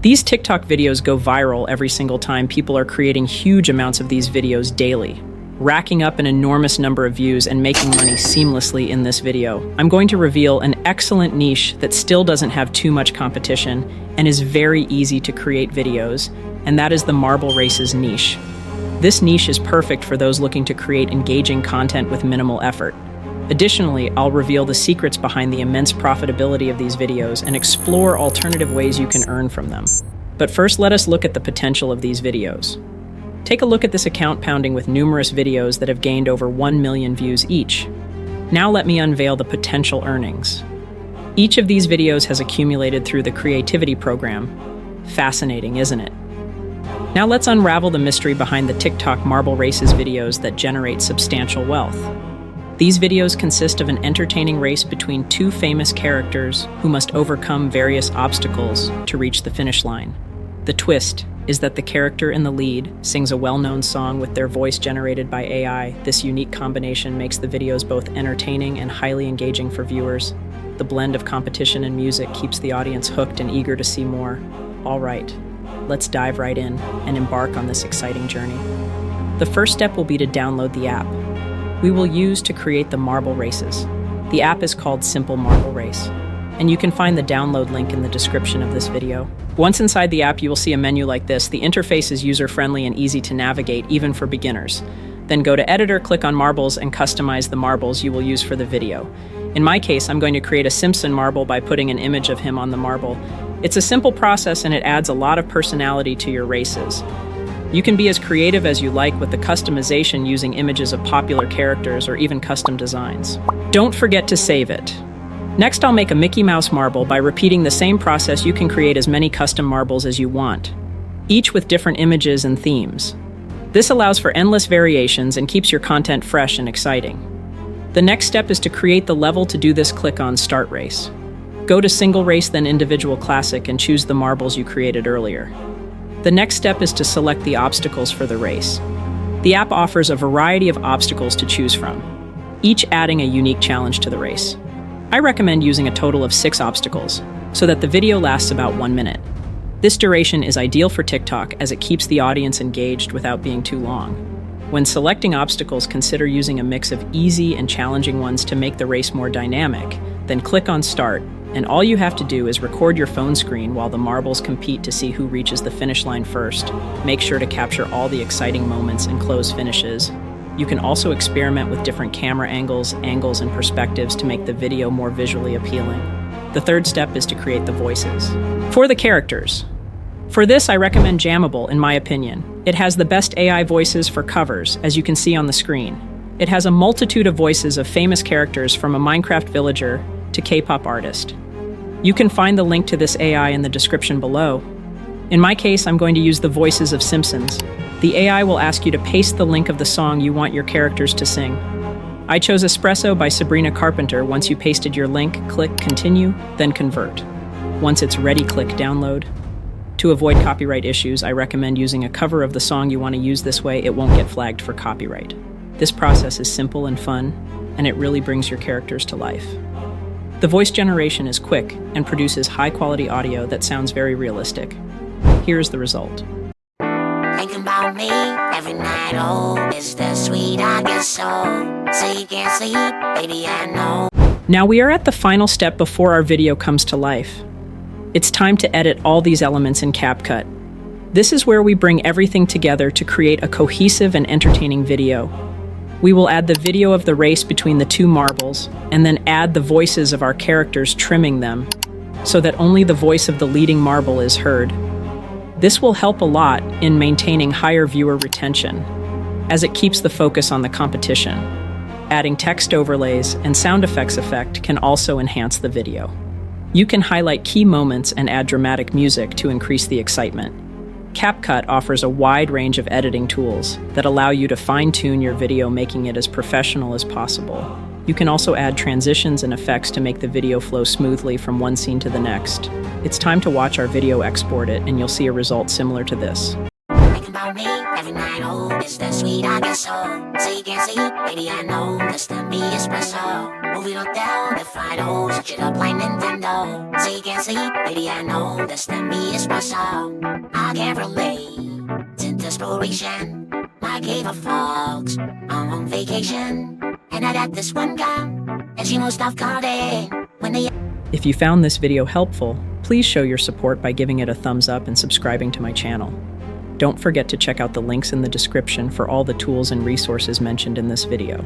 These TikTok videos go viral every single time. People are creating huge amounts of these videos daily, racking up an enormous number of views and making money seamlessly in this video. I'm going to reveal an excellent niche that still doesn't have too much competition and is very easy to create videos, and that is the marble races niche. This niche is perfect for those looking to create engaging content with minimal effort. Additionally, I'll reveal the secrets behind the immense profitability of these videos and explore alternative ways you can earn from them. But first, let us look at the potential of these videos. Take a look at this account pounding with numerous videos that have gained over 1 million views each. Now let me unveil the potential earnings. Each of these videos has accumulated through the creativity program. Fascinating, isn't it? Now let's unravel the mystery behind the TikTok marble races videos that generate substantial wealth. These videos consist of an entertaining race between two famous characters who must overcome various obstacles to reach the finish line. The twist is that the character in the lead sings a well-known song with their voice generated by AI. This unique combination makes the videos both entertaining and highly engaging for viewers. The blend of competition and music keeps the audience hooked and eager to see more. All right, let's dive right in and embark on this exciting journey. The first step will be to download the app we will use to create the marble races. The app is called Simple Marble Race, and you can find the download link in the description of this video. Once inside the app, you will see a menu like this. The interface is user-friendly and easy to navigate, even for beginners. Then go to Editor, click on Marbles, and customize the marbles you will use for the video. In my case, I'm going to create a Simpson marble by putting an image of him on the marble. It's a simple process and it adds a lot of personality to your races. You can be as creative as you like with the customization using images of popular characters or even custom designs. Don't forget to save it. Next, I'll make a Mickey Mouse marble. By repeating the same process, you can create as many custom marbles as you want, each with different images and themes. This allows for endless variations and keeps your content fresh and exciting. The next step is to create the level. To do this, click on Start Race. Go to Single Race, then Individual Classic, and choose the marbles you created earlier. The next step is to select the obstacles for the race. The app offers a variety of obstacles to choose from, each adding a unique challenge to the race. I recommend using a total of 6 obstacles, so that the video lasts about 1 minute. This duration is ideal for TikTok as it keeps the audience engaged without being too long. When selecting obstacles, consider using a mix of easy and challenging ones to make the race more dynamic. Then click on Start, and all you have to do is record your phone screen while the marbles compete to see who reaches the finish line first. Make sure to capture all the exciting moments and close finishes. You can also experiment with different camera angles, and perspectives to make the video more visually appealing. The third step is to create the voices for the characters. For this, I recommend Jammable, in my opinion. It has the best AI voices for covers, as you can see on the screen. It has a multitude of voices of famous characters, from a Minecraft villager to K-pop artist. You can find the link to this AI in the description below. In my case, I'm going to use the voices of Simpsons. The AI will ask you to paste the link of the song you want your characters to sing. I chose Espresso by Sabrina Carpenter. Once you pasted your link, click Continue, then Convert. Once it's ready, click Download. To avoid copyright issues, I recommend using a cover of the song you want to use. This way, it won't get flagged for copyright. This process is simple and fun, and it really brings your characters to life. The voice generation is quick and produces high-quality audio that sounds very realistic. Here's the result. Think about me every night, oh, it's the sweet, I guess so you can't sleep, baby, I know. Now we are at the final step before our video comes to life. It's time to edit all these elements in CapCut. This is where we bring everything together to create a cohesive and entertaining video. We will add the video of the race between the two marbles, and then add the voices of our characters, trimming them, so that only the voice of the leading marble is heard. This will help a lot in maintaining higher viewer retention, as it keeps the focus on the competition. Adding text overlays and sound effects can also enhance the video. You can highlight key moments and add dramatic music to increase the excitement. CapCut offers a wide range of editing tools that allow you to fine-tune your video, making it as professional as possible. You can also add transitions and effects to make the video flow smoothly from one scene to the next. It's time to watch our video, export it, and you'll see a result similar to this. Think about me every night, oh, it's the sweet, I guess so you can't sleep, baby, I know, this to me espresso. movie hotel, the fried hoes, switch it up like Nintendo. So you can't sleep, baby, I know that's the me espresso. I can't relate to desperation. I gave a fox, I'm on vacation. And I got this one guy, and she most off called it. When they If you found this video helpful, please show your support by giving it a thumbs up and subscribing to my channel. Don't forget to check out the links in the description for all the tools and resources mentioned in this video.